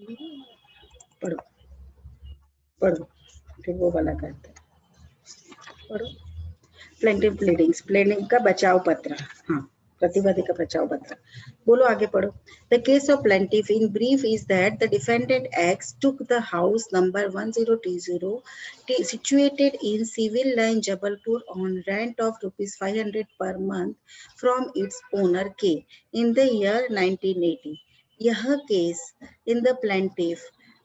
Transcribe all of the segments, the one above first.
पढ़ो पढ़ो, फिर वो वाला करते हैं। पढ़ो। प्लेंटिव प्लीडिंग्स, प्लेनिंग का बचाव पत्र, हाँ, प्रतिवादी का बचाव पत्र। बोलो आगे पढ़ो। The case of plaintiff in brief is that the defendant X took the house number 1020 situated in civil line Jabalpur on rent of rupees 500 per month from its owner K in the year 1980. यह case in the plaintiff,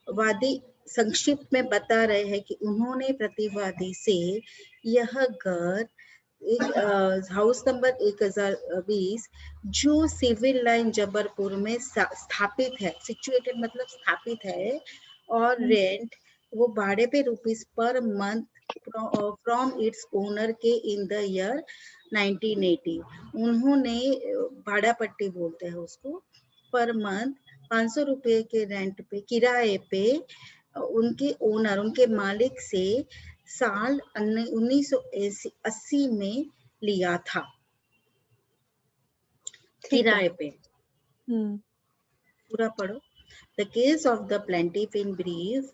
वादी संक्षिप्त में बता रहे हैं कि उन्होंने प्रतिवादी से यह घर हाउस नंबर 1020 जो सिविल लाइन जबलपुर में स्थापित है, सिचुएटेड मतलब स्थापित है, और रेंट वो भाड़े पे rupees per month from its owner के इन द ईयर 1980। उन्होंने भाड़ा पट्टी बोलते हैं उसको, पर मंथ 500 रुपए के रेंट पे, किराए पे उनके ओनर, उनके मालिक से साल 1980 में लिया था किराए पे। पूरा पढ़ो। The case of the plaintiff in brief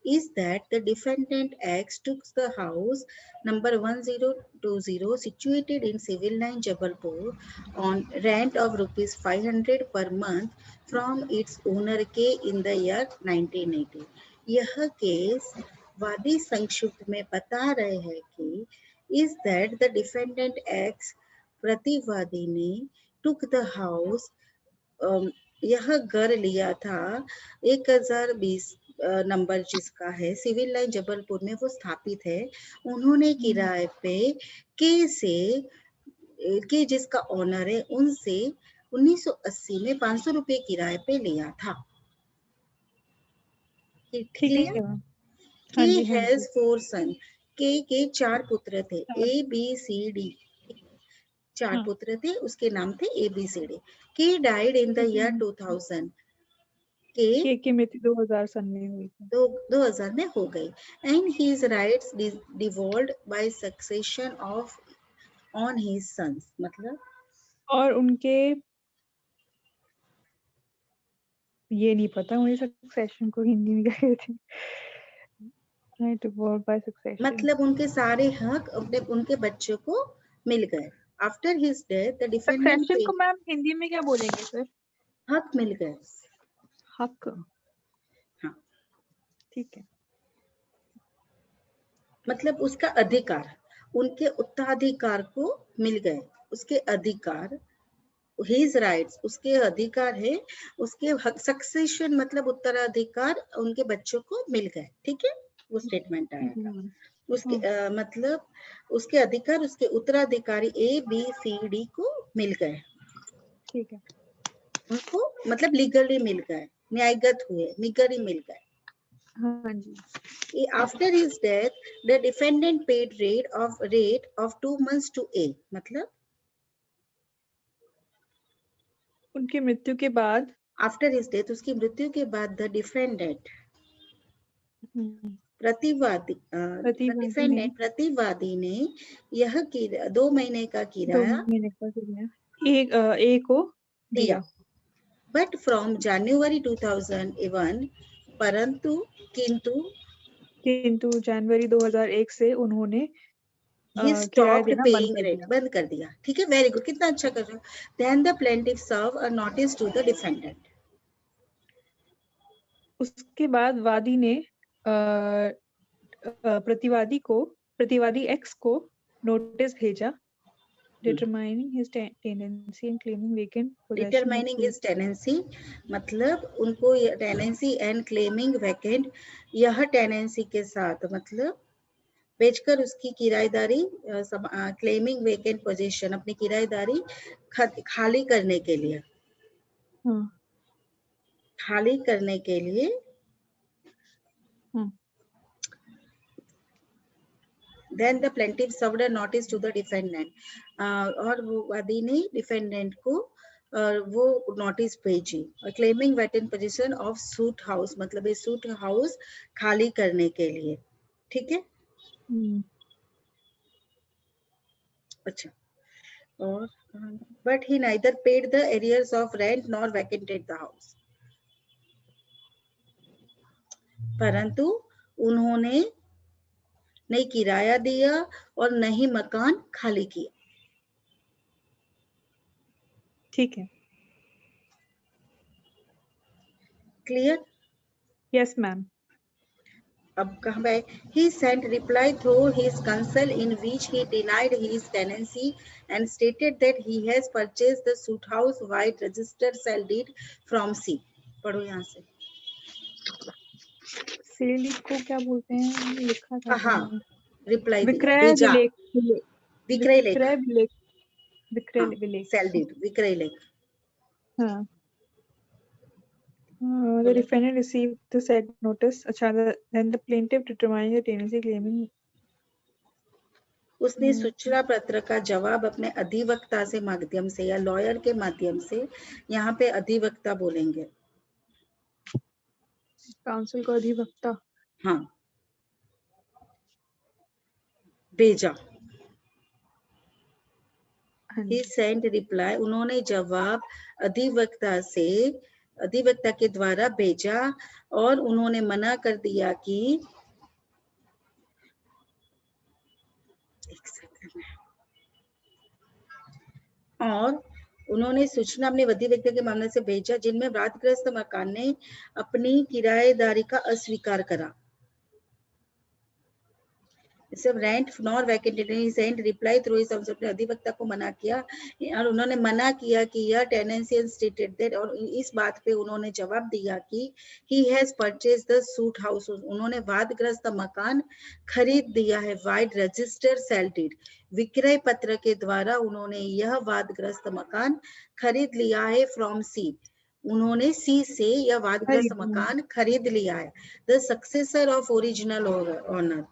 is that the defendant X took the house number 1020 situated in civil line Jabalpur on rent of rupees 500 per month from its owner K in the year 1980. यह case वादी संक्षिप्त में बता रहे हैं कि is that the defendant X, प्रतिवादी ने, took the house, यह घर लिया था 1020 नंबर जिसका है, सिविल लाइन जबलपुर में वो स्थापित है। उन्होंने किराए पे के जिसका ओनर है उनसे 1980 में 500 रुपए किराए पे लिया था। क्लियर? के हैज 4 सन, के 4 पुत्र थे, ए बी सी डी, 4 पुत्र थे, उसके नाम थे ए बी सी डी। के डाइड इन द ईयर 2000, के मृत्यु 2000 में हुई, 2000 में हो गई। And his rights devolved by succession of on his sons, मतलब और उनके, ये नहीं पता मुझे सक्सेशन को हिंदी में क्या कहते हैं, डिवॉल्व्ड बाय सक्सेशन मतलब उनके सारे हक अपने उनके बच्चों को मिल गए। After his death the defendant को मैम हिंदी में क्या बोलेंगे सर? हक मिल गए, हक, हाँ ठीक है, मतलब उसका अधिकार, उनके उत्तराधिकार को मिल गए, उसके अधिकार, हिज राइट्स, उसके अधिकार है, उसके हक, सक्सेशन मतलब उत्तराधिकार उनके बच्चों को मिल गए। ठीक है, वो स्टेटमेंट आया था। उसके मतलब उसके अधिकार उसके उत्तराधिकारी ए बी सी डी को मिल गए। ठीक है, उनको मतलब लीगली मिल गए, न्यायगत हुए, लीगली मिल गए। हाँ जी। After his death the defendant paid rate of 2 months to A, मतलब उनकी मृत्यु के बाद, आफ्टर हिज डेथ, उसकी मृत्यु के बाद द डिफेंडेंट, प्रतिवादी ने यह 2 महीने का किराया एक को दिया। बट फ्रॉम जनवरी 2001, किंतु जनवरी 2001 से उन्होंने बंद कर दिया। ठीक है, वेरी गुड, कितना अच्छा कर रहे हो। Then the plaintiff serve a notice to the defendant, उसके बाद वादी ने प्रतिवादी एक्स को नोटिस भेजा, determining his tenancy and claiming vacant possession. Determining his tenancy मतलब उनको टेनेंसी एंड क्लेमिंग वेकेंट, यह टेनेंसी के साथ मतलब बेचकर उसकी किराएदारी, क्लेमिंग वेकेंट पोजीशन, अपनी किराएदारी खाली करने के लिए, खाली करने के लिए Then the plaintiff served a notice to the defendant, और वो वादी ने डिफेंडेंट को वो नोटिस भेजी, claiming vacant position of suit house, मतलब ये सूट हाउस खाली करने के लिए। ठीक है, अच्छा, और but he neither paid the arrears of rent nor vacated the house, परंतु उन्होंने नहीं किराया दिया और न ही मकान खाली किया। ठीक है। क्लियर? Yes ma'am. अब कहाँ पे? He sent reply through his counsel in which he denied his tenancy and stated that he has purchased the suit house white registered sale deed from C. पढ़ो यहाँ से। सेल डीड को क्या बोलते हैं? लिखा था हाँ, मैंने। रिप्लाई दिया, विक्रय भेजा, विलेख। विक्रय लेख, विक्रय विलेख। विक्रय हाँ, विलेख। सेल डीड, विक्रय लेख। हाँ। The defendant received the said notice. अच्छा, then the plaintiff determined the tenancy claiming. उसने सूचना पत्र का जवाब अपने अधिवक्ता से माध्यम से या लॉयर के माध्यम से, यहाँ पे अधिवक्ता बोलेंगे, काउंसिल को अधिवक्ता, हाँ, भेजा। He sent reply, उन्होंने जवाब अधिवक्ता के द्वारा भेजा और उन्होंने मना कर दिया कि और उन्होंने सूचना अपने अधिवक्ता के मामले से भेजा जिनमें वादग्रस्त मकान ने अपनी किराएदारी का अस्वीकार करा। Rent nor vacant sent reply through इस अपने अधिवक्ता को मना किया और उन्होंने मना किया कि यह टेनेंसी स्टेटेड दैट, और इस बात पे उन्होंने जवाब दिया कि he has purchase the suit house, उन्होंने वादग्रस्त मकान खरीद दिया है वाइड रजिस्टर सेल डीड, विक्रय पत्र के द्वारा उन्होंने यह वादग्रस्त मकान खरीद लिया है फ्रॉम सी, उन्होंने सी से यह वादग्रस्त मकान खरीद लिया है। The successor of original owner,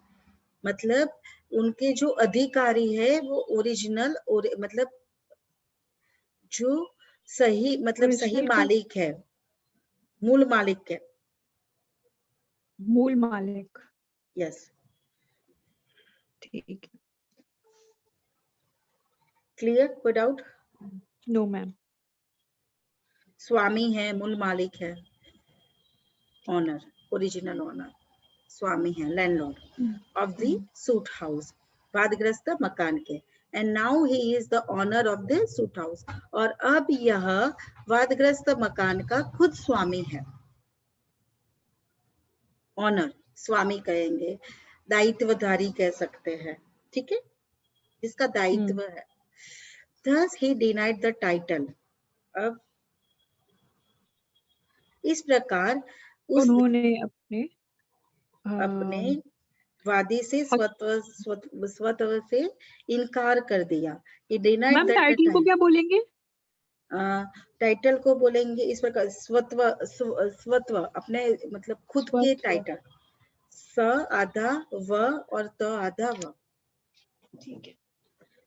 मतलब उनके जो अधिकारी है वो ओरिजिनल मतलब जो सही, मतलब सही मालिक है, मूल मालिक है, मूल मालिक। यस। ठीक है। क्लियर? कोई डाउट? No ma'am. स्वामी है, मूल मालिक है, ऑनर, ओरिजिनल ऑनर, स्वामी है, landlord of the suit house, वादग्रस्त मकान के, and now he is the owner of the suit house, और अब यह वादग्रस्त मकान का खुद स्वामी है। ऑनर, स्वामी कहेंगे, दायित्वधारी कह सकते हैं, ठीक है, जिसका दायित्व है। Thus he denied the title. अब इस प्रकार उन्होंने अपने वादी से स्वतः से इनकार कर दिया। He denied that टाइटल को क्या बोलेंगे? टाइटल को बोलेंगे इस प्रकार स्वत्व, अपने मतलब खुद के टाइटल, स आधा व और त आधा व, ठीक है।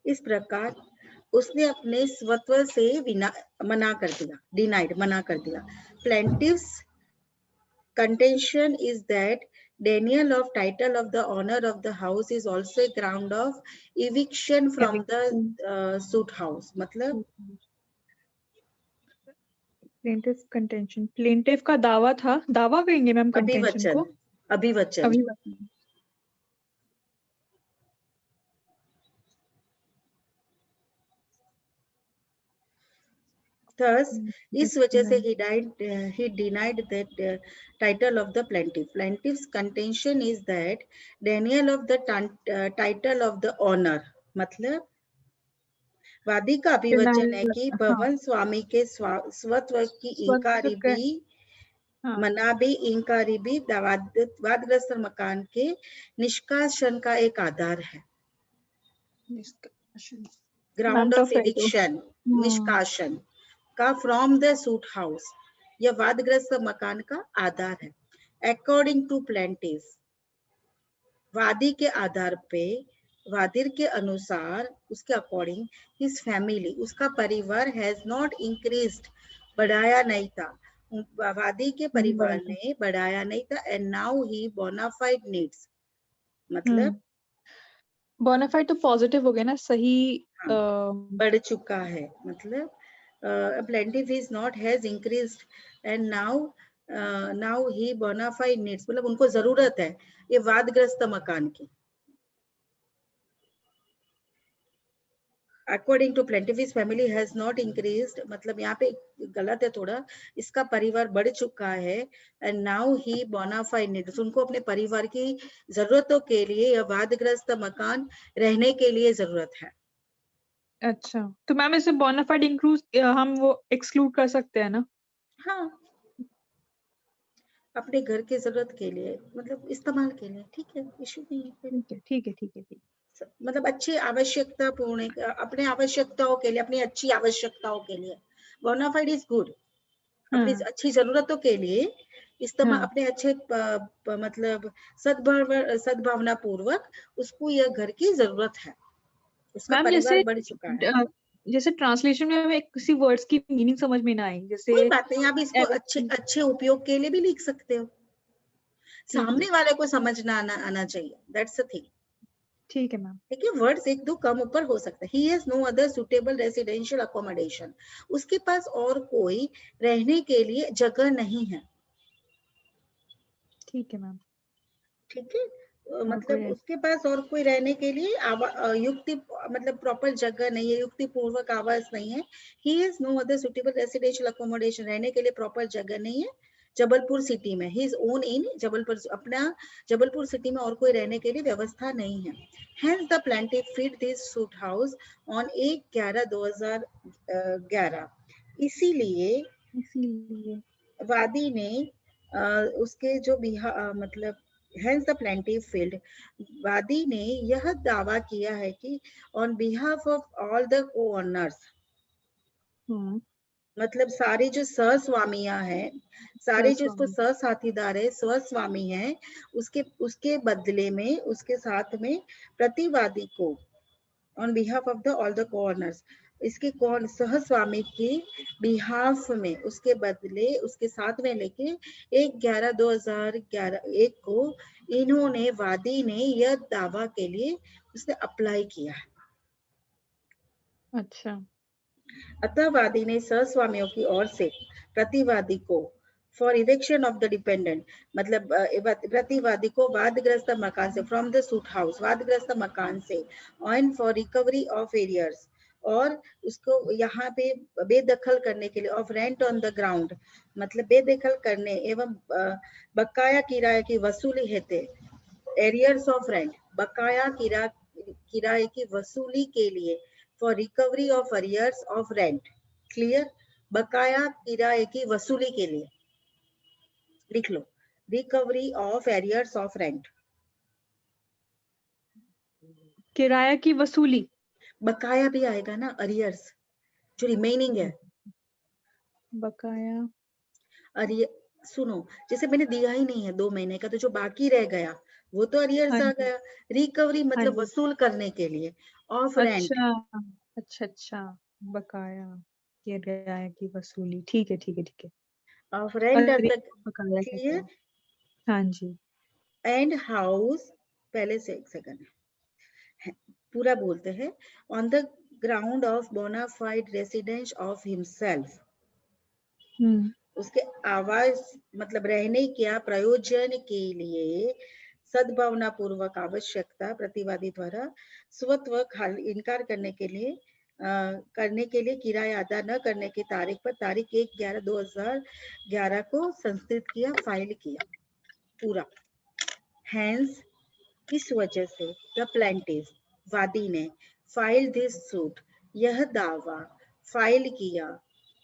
इस प्रकार उसने अपने स्वत्व से मना कर दिया, डिनाइड, मना कर दिया। Plaintiff's contention is that denial of title of the owner of the house is also a ground of eviction from the suit house, मतलब प्लेंटिफ कंटेंशन, प्लेंटिफ का दावा था, दावा कहेंगे मैम कंटेंशन को? अभिवचन। Thus, इस वजह से he denied that title of the plaintiff. Plaintiff's contention is that denial of the title of the owner, मतलब वादी का अभिवचन है कि भवन स्वामी के स्वत्व की इंकारी भी, मना भी, इंकारी भी वादग्रस्त मकान के निष्कासन का एक आधार है। ग्राउंड ऑफ एविक्शन, निष्कासन का फ्रॉम द सूट हाउस, यह वादग्रस्त मकान का आधार है। अकॉर्डिंग टू प्लेंटिफ, वादी के आधार पे, वादी के अनुसार, उसके अकॉर्डिंग, हिज फैमिली, उसका परिवार हैज नॉट इंक्रीज्ड, बढ़ाया नहीं था, वादी के परिवार ने बढ़ाया नहीं था। And now he bona fide needs, मतलब बोनाफाइड तो पॉजिटिव हो गया ना, सही, बढ़ चुका है, मतलब plaintiff is not has increased and now now he bona fide needs, मतलब उनको जरूरत है ये वादग्रस्त मकान की। According to plaintiff family has not increased, मतलब यहाँ पे गलत है थोड़ा, इसका परिवार बढ़ चुका है। And now he bona fide needs, उनको अपने परिवार की जरूरतों के लिए यह वादग्रस्त मकान रहने के लिए जरूरत है। अच्छा, तो मैम इसे बोनाफाइड इंक्लूड हम वो एक्सक्लूड कर सकते हैं ना? हाँ, अपने घर की जरूरत के लिए, मतलब इस्तेमाल के लिए, ठीक है, इशू नहीं है कोई। ठीक है, ठीक है, ठीक है, ठीक मतलब अच्छी आवश्यकता पूर्ण, अपने आवश्यकताओं के लिए, अपनी अच्छी आवश्यकताओं के लिए बोनाफाइड इज गुड, अपनी हाँ, अच्छी जरूरतों के लिए इस्तेमाल, हाँ। अपने अच्छे मतलब सद्भावना पूर्वक उसको यह घर की जरूरत है, उसका मैम परिवार जैसे बढ़ चुका है। जैसे ट्रांसलेशन में हमें किसी वर्ड्स की मीनिंग समझ में ना आई, जैसे कोई बात नहीं, आप इसको अच्छे everything- अच्छे उपयोग के लिए भी लिख सकते हो, ठीक है, सामने वाले को समझना आना चाहिए, दैट्स द थिंग। ठीक है मैम। ठीक है, वर्ड्स एक दो कम ऊपर हो सकता है। He has no other suitable residential accommodation, उसके पास और कोई रहने के लिए जगह नहीं है। ठीक है मैम। ठीक है, और कोई मतलब उसके पास और कोई रहने के लिए युक्ति, मतलब प्रॉपर जगह नहीं है, युक्ति पूर्वक आवास नहीं है। He has no other suitable residential accommodation, रहने के लिए प्रॉपर जगह नहीं है जबलपुर सिटी में। He is own in Jabalpur, अपना जबलपुर सिटी में और कोई रहने के लिए व्यवस्था नहीं है। Hence the plaintiff fled this suit house on 1/11/2011, इसीलिए इसीलिए वादी ने उसके जो मतलब hence the plaintiff fled, वादी ने यह दावा किया है कि on behalf of all the co-owners, हम्म, मतलब सारे जो सहस्वामियां हैं, सारे जो उसको सहस्वामी। सहसाथीदार है, स्वस्वामी है, उसके उसके बदले में, उसके साथ में प्रतिवादी को on behalf of the all the corners, इसके कौन सहस्वामी के बिहाफ में, उसके बदले, उसके साथ में लेके 1/11/2011 को इन्होंने, वादी ने यह दावा के लिए उसने अप्लाई किया। अच्छा। अतः वादी ने सहस्वामियों की ओर से प्रतिवादी को फॉर इवेक्शन ऑफ द डिपेंडेंट, मतलब प्रतिवादी को वादग्रस्त मकान से, फ्रॉम द सूट हाउस, वादग्रस्त मकान से, and for recovery of arrears, और उसको यहाँ पे बेदखल करने के लिए, of rent on the ground, मतलब बेदखल करने एवं बकाया किराए की वसूली हेतु, एरियर्स ऑफ रेंट, बकाया किराए की वसूली के लिए, for recovery of arrears of rent, clear, बकाया किराए की वसूली के लिए, लिख लो, recovery of arrears of rent, किराया की वसूली। बकाया भी आएगा ना, अरियर्स जो रिमेनिंग है, बकाया। सुनो, जैसे मैंने दिया ही नहीं है 2 महीने का, तो जो बाकी रह गया वो तो अरियर्स हाँ आ जी, गया। रिकवरी हाँ मतलब जी। वसूल करने के लिए, ऑफ रेंट, अच्छा, अच्छा, अच्छा। बकाया किराया की वसूली, ठीक है, ठीक है, ठीक है। ऑफ रेंट अरे, तक, बकाया कहते क्लियर। हैं। हाँ जी। एंड हाउस, पहले से एक सेकंड पूरा बोलते हैं, on the ground of bona fide residence of himself, hmm, उसके आवास, मतलब रहने के प्रयोजन के लिए सद्भावना पूर्वक आवश्यकता प्रतिवादी द्वारा स्वत्व इनकार करने के लिए किराया अदा न करने की तारीख पर, तारीख 1/11/2011 को संस्कृत किया, फाइल किया पूरा। हैंस, इस वजह से द प्लेंटिफ, वादी ने, फाइल दिस सूट, यह दावा फाइल किया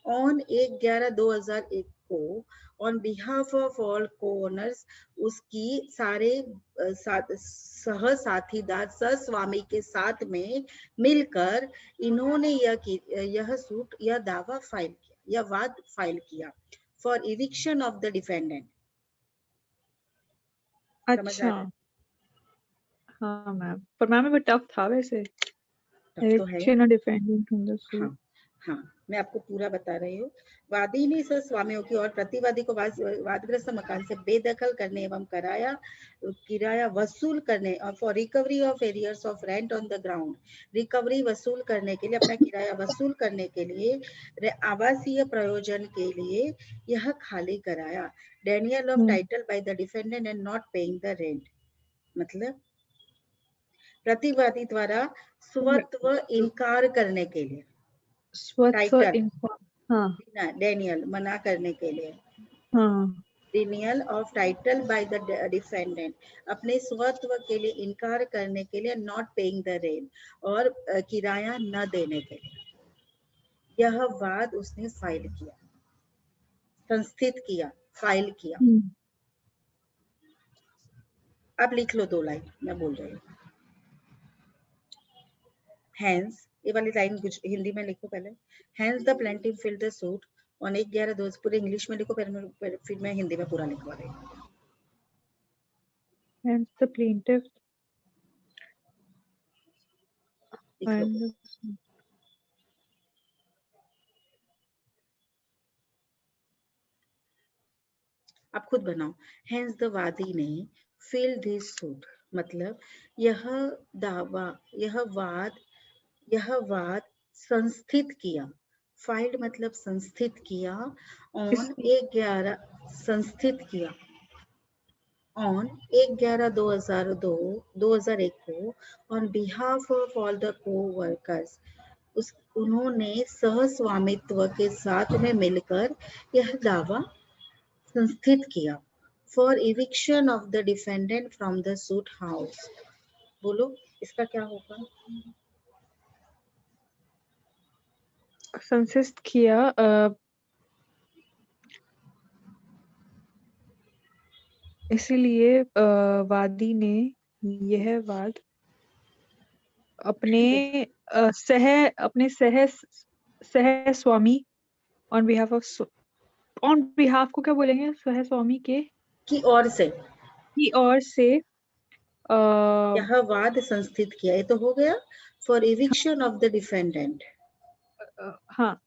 ऑन 1/11/2001 को, ऑन बिहाफ ऑफ ऑल कोनर्स, उसकी सारे सह साथीदार सहस्वामी के साथ में मिलकर इन्होंने यह सूट, यह दावा फाइल किया, यह वाद फाइल किया, for eviction of the defendant. समझ आ अच्छा। रहा है? हाँ मैम, पर मैम ये टफ था वैसे। टफ तो है, इलेक्शन और डिफेंडेंट ऑन द हाँ सूट। हाँ, मैं आपको पूरा बता रही हूँ। वादी ने स्वामियों की और प्रतिवादी को वादग्रस्त मकान से बेदखल करने एवं किराया वसूल करने और for recovery of arrears of rent on the ground, recovery वसूल करने के लिए, अपना किराया वसूल करने के लिए, आवासीय प्रयोजन के लिए यह खाली कराया। Daniel of title by the defendant and not paying the rent, मतलब प्रतिवादी द्वारा स्वत्व इनकार करने के लिए, स्वत्व टाइटल इनकार, हाँ डेनियल मना करने के लिए, हाँ, denial of title by the defendant, अपने स्वत्व के लिए इनकार करने के लिए, नॉट पेइंग द रेंट, और किराया न देने के लिए, यह वाद उसने फाइल किया, संस्थित किया, फाइल किया। अब लिख लो 2 लाइन, मैं बोल रही हूँ। Hence, ये वाली लाइन कुछ हिंदी में लिखो पहले। Hence the plaintiff filed the suit on 1/11/2000, पूरे इंग्लिश में लिखो, फिर मैं हिंदी में पूरा लिखवा रही हूँ। Hence the plaintiff लिख लो। and आप खुद बनाओ। Hence the वादी ने filed this suit, मतलब यह दावा, यह वाद संस्थित किया। फाइल्ड मतलब संस्थित किया। ऑन 1/11, संस्थित किया ऑन 1/11/2001 को on behalf of all the coworkers, उन्होंने सह स्वामित्व के साथ में मिलकर यह दावा संस्थित किया। For eviction of the defendant from the suit house, बोलो इसका क्या होगा? संस्थित किया, इसीलिए वादी ने यह वाद अपने सह स्वामी ऑन बिहाफ को क्या बोलेंगे, सह स्वामी के की ओर से, यह वाद संस्थित किया, ये तो हो गया। For eviction of the defendant, हाँ,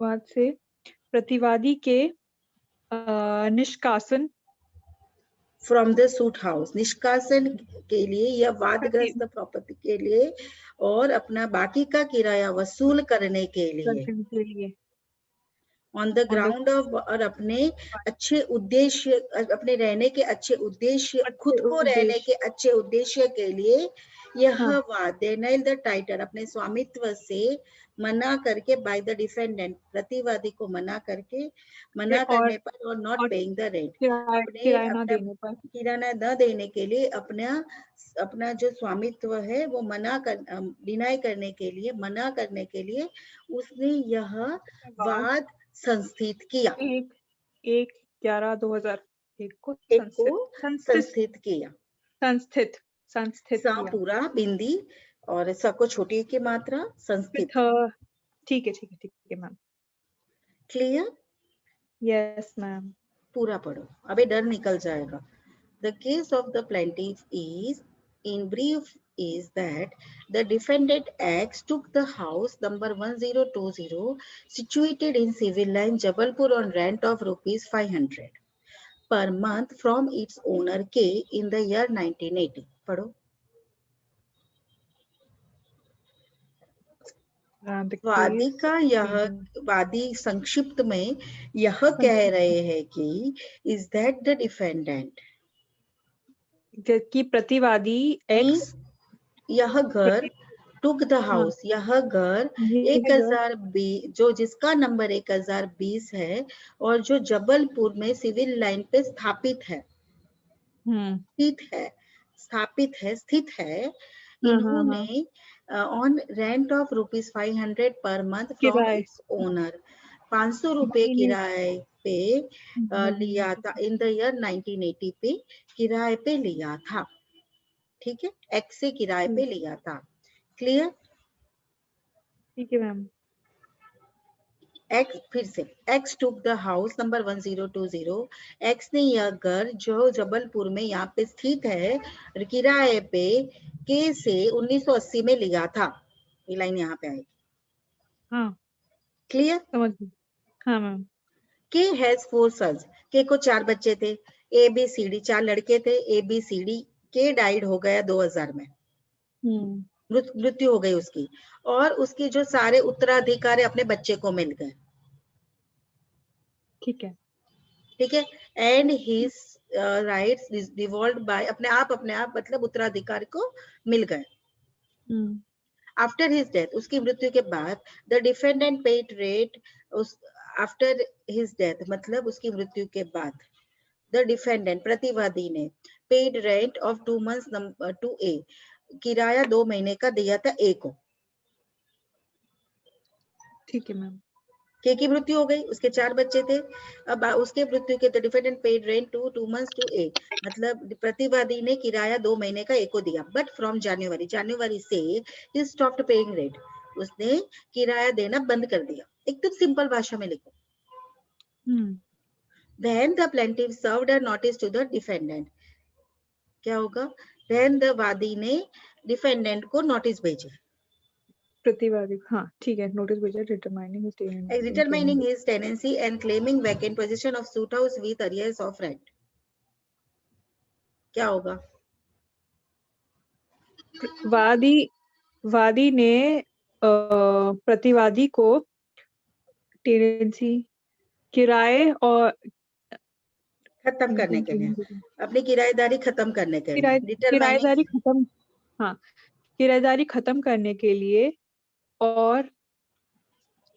वाद से प्रतिवादी के निष्कासन फ्रॉम द सूट हाउस, निष्कासन के लिए या वादग्रस्त प्रॉपर्टी के लिए, और अपना बाकी का किराया वसूल करने के लिए, ऑन द ग्राउंड ऑफ, और अपने अच्छे उद्देश्य, अपने रहने के अच्छे उद्देश्य, खुद को रहने के अच्छे उद्देश्य के लिए यह वाद, डेनाइल द टाइटल, अपने स्वामित्व से मना करके, बाय द डिफेंडेंट, प्रतिवादी को मना करने पर, और नॉट पेइंग द रेंट, किराया न देने पर, किराया न देने के लिए, अपना जो स्वामित्व है वो डिनाई करने के लिए, मना करने के लिए उसने यह वाद संस्थित किया। 1/11/2001 को संस्थित किया। संस्थित किया। पूरा बिंदी और स को छोटी की मात्रा, संस्थित। ठीक है मैम। क्लियर? Yes ma'am. पूरा पढ़ो, अबे डर निकल जाएगा। The case of the plaintiff is, in brief, is that the defendant X took the house number 1020 situated in civil line Jabalpur on rent of ₹500 per month from its owner K in the year 1980. पढ़ो। वादी संक्षिप्त में यह कह रहे हैं कि is that the defendant, कि प्रतिवादी X यह घर टुक द हाउस, यह घर 1020, जो जिसका नंबर 1020 है और जो जबलपुर में सिविल लाइन पे स्थापित है, स्थित है, इन्होंने on rent of ₹500 per month from its owner, 500 रुपए किराए पे लिया था, इन द ईयर 1980 पे किराए पे लिया था। ठीक है, एक्स से किराए पे लिया था। क्लियर? ठीक है मैम। एक्स, फिर से, x took the house number 1020, x ने यह घर जो जबलपुर में यहाँ पे स्थित है किराए पे के से 1980 में लिया था। ये लाइन यहाँ पे आएगी। हाँ। क्लियर? समझ गई। हाँ मैम। के हैज 4 sons, के को 4 बच्चे थे, ए बी सी डी, 4 लड़के थे, ए बी सी डी। के डाइड हो गया 2000 में, मृत्यु हो गई उसकी, और उसकी जो सारे उत्तराधिकारी अपने बच्चे को मिल गए। ठीक है। ठीक है, and his rights devolve by, अपने आप मतलब उत्तराधिकारी को मिल गए। आफ्टर हिज डेथ, उसकी मृत्यु के बाद, the defendant paid rate, after his death मतलब उसकी मृत्यु के बाद, द डिफेंडेंट प्रतिवादी ने paid rent of 2 months to A, किराया 2 महीने का दिया था ए को। ठीक है मैम। के की मृत्यु हो गई, उसके 4 बच्चे थे, अब उसके मृत्यु के defendant paid rent to 2 months to A, मतलब प्रतिवादी ने किराया 2 महीने का ए को दिया। बट फ्रॉम जनवरी से ही स्टॉप्ड पेइंग रेंट, उसने किराया देना बंद कर दिया। एकदम सिंपल भाषा में लिखो। Then the plaintiff served a notice to the defendant, क्या होगा? Then the वादी ने डिफेंडेंट को नोटिस भेजे, प्रतिवादी, हाँ ठीक है, नोटिस भेजा, determining his tenancy and claiming vacant possession of suit house with arrears of rent। क्या होगा? वादी ने प्रतिवादी को टेनेंसी, किराए और खत्म करने के लिए, अपनी किराएदारी खत्म करने के लिए, किराएदारी खत्म, हाँ किराएदारी खत्म करने के लिए, और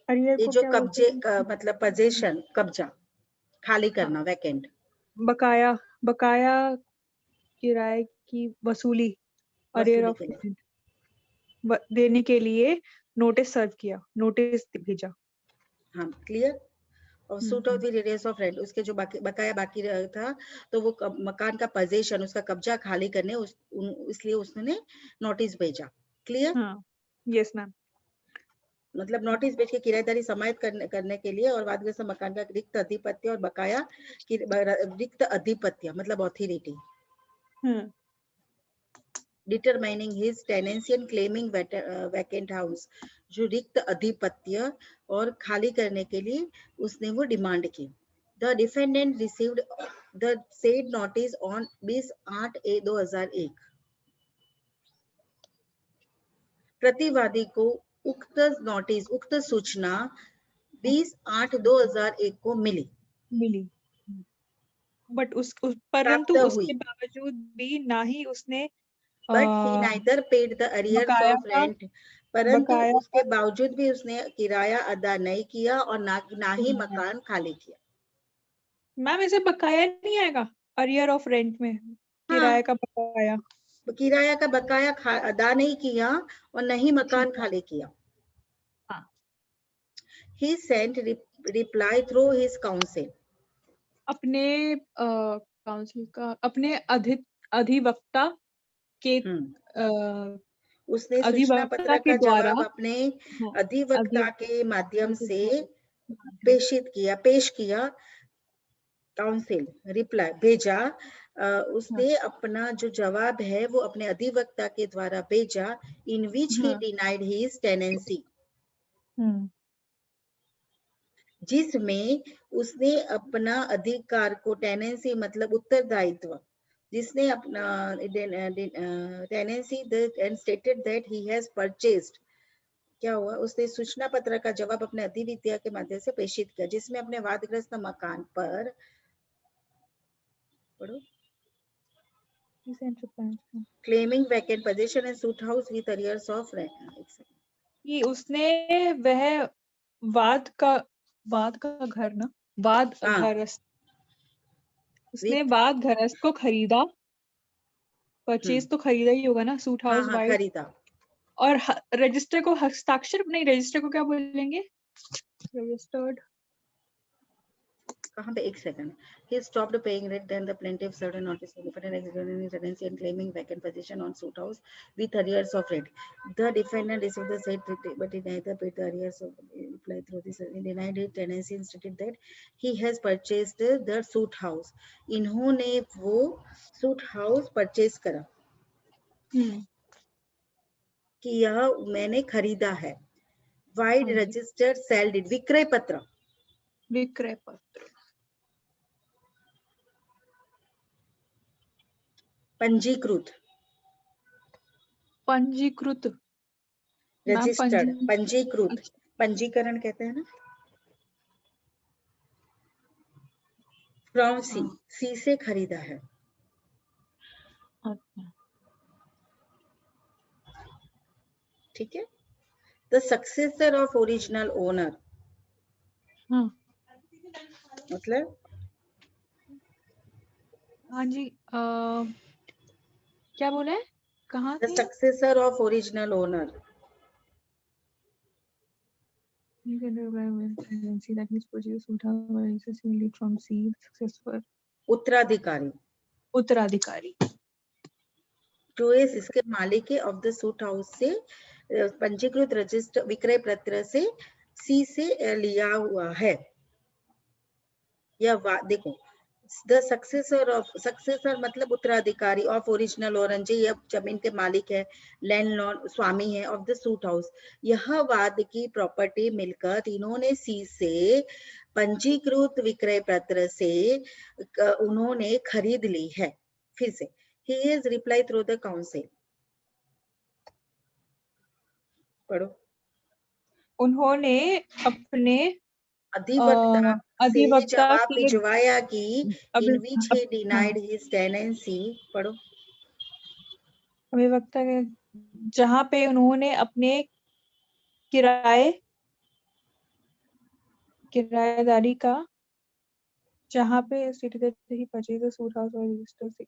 ये जो कब्जे मतलब पोजीशन, कब्जा खाली करना, वैकेंट, बकाया किराए की वसूली, अरियर ऑफ देने के लिए नोटिस सर्व किया, नोटिस भेजा। हाँ क्लियर। और suit of the arrears of rent, उसके जो बकाया बाकी था, तो वो मकान का पोजीशन, उसका कब्जा खाली करने इसलिए उसने नोटिस भेजा। क्लियर? हाँ, यस मैम। मतलब नोटिस भेज के किराएदारी समाप्त करने के लिए, और वादग्रस्त मकान का रिक्त अधिपत्य और बकाया रिक्त अधिपत्य मतलब authority, determining his tenancy and claiming vacant house, जो रिक्त अधिपत्य और खाली करने के लिए उसने वो डिमांड की। The defendant received the said notice on 20/8/2001, प्रतिवादी को उक्त नोटिस, उक्त सूचना 20/8/2001 को मिली, बट परंतु उसके बावजूद भी ना ही उसने but he neither paid the arrears of rent, परंतु उसके बावजूद भी उसने किराया अदा नहीं किया और ना ही मकान खाली किया। मैम ऐसे बकाया नहीं आएगा अरियर ऑफ रेंट में? किराए का बकाया, किराया का बकाया अदा नहीं किया और नहीं मकान खाली किया। He sent reply through his counsel, अपने काउंसिल का, अपने अधिवक्ता के उसने सूचना पत्र का जवाब अपने अधिवक्ता के माध्यम से पेश किया, काउंसिल रिप्लाई भेजा, उसने अपना जो जवाब है वो अपने अधिवक्ता के द्वारा भेजा, इन विच ही डिनाइड हिज टेनेंसी, जिसमें उसने अपना अधिकार को, टेनेंसी मतलब उत्तरदायित्व, जिसने अपना tenancy and stated that he has purchased, क्या हुआ? उसने सूचना पत्र का जवाब अपने अधिविद्या के माध्यम से प्रेषित किया, जिसमें अपने वादग्रस्त मकान पर claiming vacant position and suit house with arrears of rent, कि उसने वह वाद का घर ना, घरस्थ, उसने वाद घरस्थ को खरीदा, परचेज तो खरीदा ही होगा ना, सूट हाउस वाइड, खरीदा, और रजिस्टर को हस्ताक्षर, नहीं रजिस्टर को क्या बोलेंगे, रजिस्टर्ड, कहाँ पे? एक second. He stopped paying rent, then the plaintiff served a notice to defendant executing his tenancy and claiming vacant possession on suit house with arrears of rent. The defendant received the said but he neither paid the arrears of reply through this. He denied his tenancy and stated that he has purchased the suit house. इन्होंने वो suit house purchase करा कि यह मैंने खरीदा है, wide हाँ जी। Registered sale deed, विक्रय पत्र, विक्रय पत्र, पंजीकृत, पंजीकृत, मैम रजिस्टर्ड, पंजीकृत, अच्छा, पंजीकरण कहते हैं ना। फ्रॉम सी, हाँ, सी से खरीदा है। अच्छा, ठीक है। The successor of original owner, हाँ, मतलब हाँ जी, क्या बोले, कहाँ द थे? Successor of original owner, You can do by agency that means purchase would have necessarily from C successful उत्तराधिकारी, उत्तराधिकारी, जो इसके मालिक है ऑफ द सूट हाउस से पंजीकृत रजिस्टर विक्रय पत्र से सी से लिया हुआ है। या देखो, द सक्सेसर ऑफ, सक्सेसर मतलब उत्तराधिकारी ऑफ ओरिजिनल ओनर, जी ये जमीन के मालिक है, लैंडलॉर्ड स्वामी है ऑफ द सूट हाउस। यह वाद की प्रॉपर्टी मिलकर इन्होंने सी से पंजीकृत विक्रय पत्र से उन्होंने खरीद ली है। फिर से, he is replied through the council, पढ़ो। उन्होंने अपने अधिवक्ता से अधिवक्ता जवाब के भिजवाया कि अभि, in which he हाँ, denied his tenancy, पढ़ो। अभिवक्ता के जहाँ पे उन्होंने अपने किराएदारी का, जहाँ पे stated that he purchased the suit house और रजिस्टर से,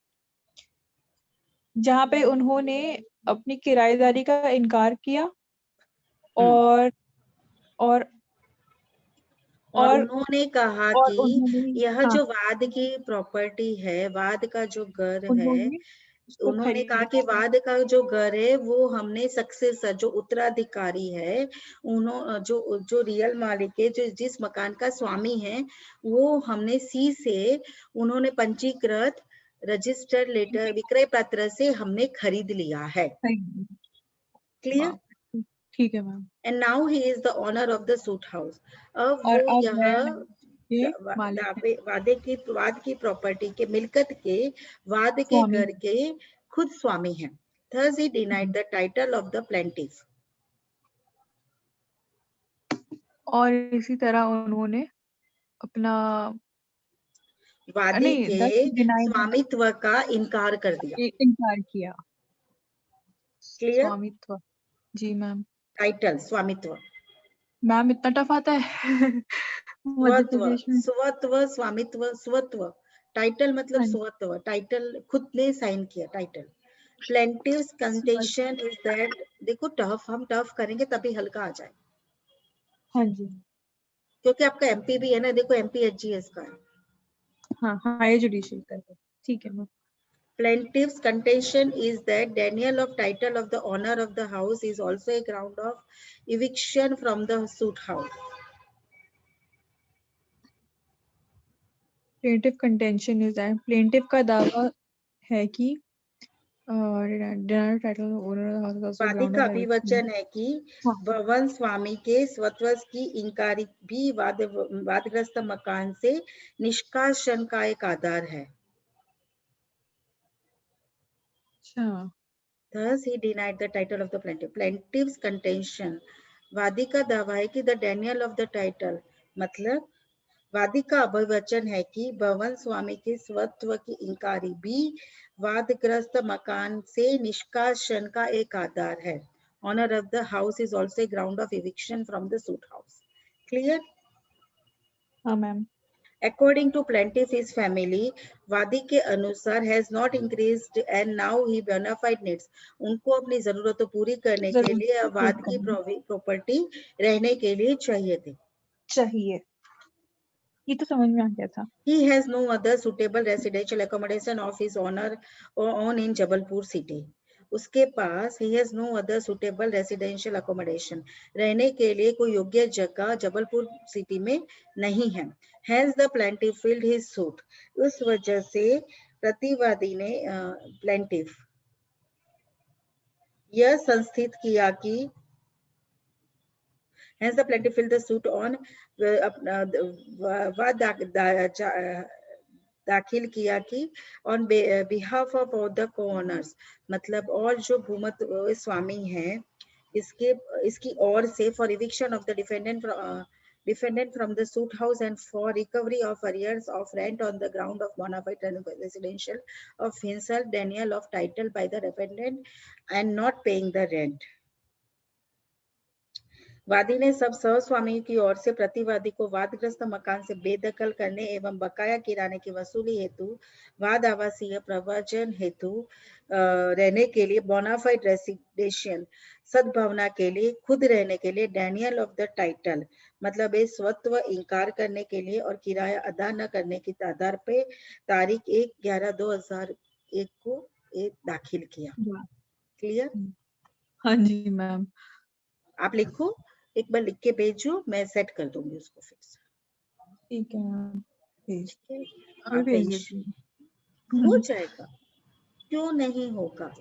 जहाँ पे उन्होंने अपनी किराएदारी का इनकार किया और और और और उन्होंने कहा और कि उन्होंने, यह हाँ, जो वाद की प्रॉपर्टी है, वाद का जो घर है, उन्होंने उसको उन्होंने कहा कि खरीदा। वाद का जो घर है वो हमने सक्सेसर जो उत्तराधिकारी है, उन्होंने जो जो रियल मालिक है, जो जिस मकान का स्वामी है, वो हमने सी से उन्होंने पंजीकृत रजिस्टर लेटर विक्रय पत्र से हमने खरीद लिया है। क्लियर। वाह, ठीक है ma'am. And now he is the owner of the suit house. अब और वो अब यह वह ये मालिक है, वाद की प्रॉपर्टी के मिल्कत के वाद के स्वामी घर के खुद स्वामी हैं। Thus he denied the title of the plaintiff. और इसी तरह उन्होंने अपना वादी नहीं, के दस डिनाइड स्वामित्व का इनकार कर दिया। इनकार किया। क्लियर। स्वामित्व, जी मैम। टाइटल स्वामित्व, मैम इतना टफ आता है मध्य स्वत्व, प्रदेश में। स्वत्व, स्वामित्व, स्वत्व। टाइटल मतलब हाँ जी, स्वत्व, टाइटल खुद ने साइन किया, टाइटल। प्लेंटिव्स कंटेंशन इज दैट, देखो टफ, हम टफ करेंगे तभी हल्का आ जाए, हाँ जी, क्योंकि आपका एमपी भी है ना, देखो एमपीएचजीएस का है। हाँ, हायर जुडिशियल करके, ठीक है ma'am. Plaintiff's contention is that denial of title of the owner of the house is also a ground of eviction from the suit house. Plaintiff contention is that, plaintiff का दावा है कि denied title owner house also वादी ground का of अभिवचन है कि हाँ, भवन स्वामी के स्वत्व की इंकारी भी वादग्रस्त मकान से निष्कासन का एक आधार है। अच्छा, Thus he denied the title of the plaintiff. Plaintiff's contention, वादी का दावा है कि the denial of the title, मतलब वादी का अभिवचन है कि भवन स्वामी के स्वत्व की इंकारी भी वादग्रस्त मकान से निष्कासन का एक आधार है। Honor of the house is also a ground of eviction from the suit house. Clear? हाँ ma'am. According to plaintiff, his family, वादी के अनुसार has not increased and now he bona fide needs. उनको अपनी जरूरतों पूरी करने के जरूर लिए वाद की प्रॉपर्टी रहने के लिए चाहिए थी। चाहिए, ये तो समझ में आ गया था। He has no other suitable residential accommodation of his owner or own in Jabalpur city. उसके पास he has no other suitable residential accommodation, रहने के लिए कोई योग्य जगह जबलपुर सिटी में नहीं है। Hence the plaintiff filed his suit. उस वजह से प्रतिवादी ने plaintiff यह संस्थित किया कि Hence the plaintiff filled the suit on दाखिल किया कि on behalf of all the co-owners, मतलब और जो भूमत स्वामी हैं इसकी ओर से for eviction of the defendant from the suit house and for recovery of arrears of rent on the ground of bona fide residential of himself Daniel of title by the defendant and not paying the rent. वादी ने सब सहस्वामी की ओर से प्रतिवादी को वादग्रस्त मकान से बेदखल करने एवं बकाया किराने की वसूली हेतु वाद आवासीय प्रवचन हेतु रहने के लिए बोनाफाइड रेसिडेंशियल सद्भावना के लिए खुद रहने के लिए डैनियल ऑफ द टाइटल मतलब इस स्वत्व इंकार करने के लिए और किराया अदा न करने के आधार पे तारीख 1/11/2001 को दाखिल किया। क्लियर? हाँ जी मैम। आप लिखो, एक बार लिख के भेजो, मैं सेट कर दूंगी उसको फिक्स। ठीक है मैम, हो जाएगा, क्यों नहीं होगा?